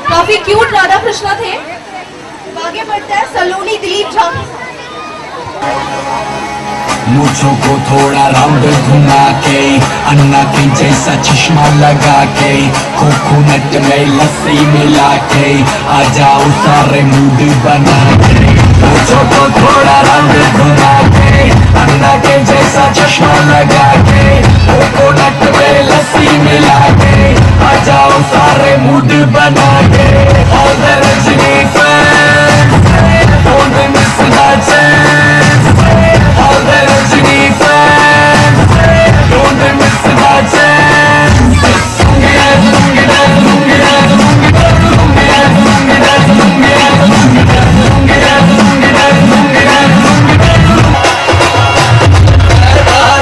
काफी क्यूट राधा कृष्णा थे। आगे बढ़ता है सलोनी दिलीप झा। मूंछों को थोड़ा राउंड घुमा के, अन्ना के जैसा चश्मा लगा के, कोकोनट में लस्सी मिला के, आ जाओ सारे मूड बना के। मूंछों को थोड़ा राउंड घुमा के, अन्ना के जैसा चश्मा लगा के, कोकोनट में लस्सी मिला के, आ जाओ सारे मूड बना के। All the Rajini fans, don't miss the chance. All the Rajini fans, don't miss the chance.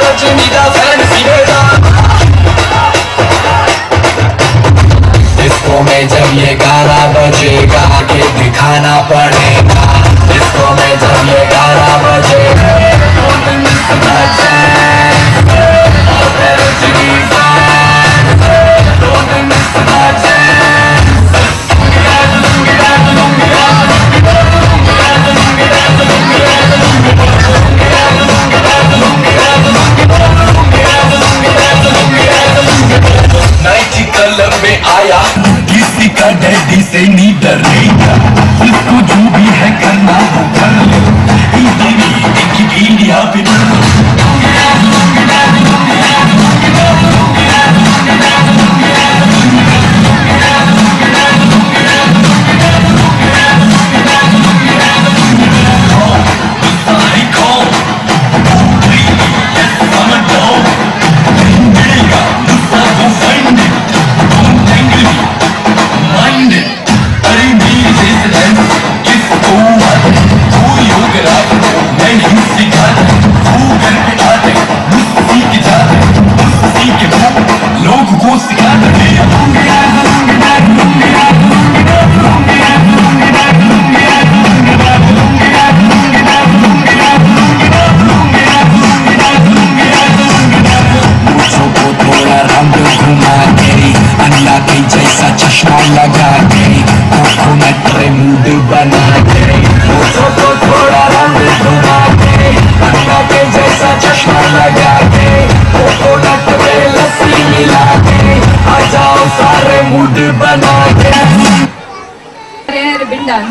Rajini da fan सीधा डिस्को में जब ये गाना बजेगा के दिखाना पड़ेगा। डिस्को में जब ये गाना बजेगा कलर में आया, किसी का डैडी से नहीं डरेगा, इसको जो भी है करना वो कर लो, इंडिया पे जैसा चश्मा लगा के, कोकोनट में मूड बना के, मूंछों को थोड़ा रंग घुमा के, अन्ना के जैसा चश्मा लगा के, कोकोनट में लस्सी मिला के, आ जाओ सारे मूड बना के। Ribbon dance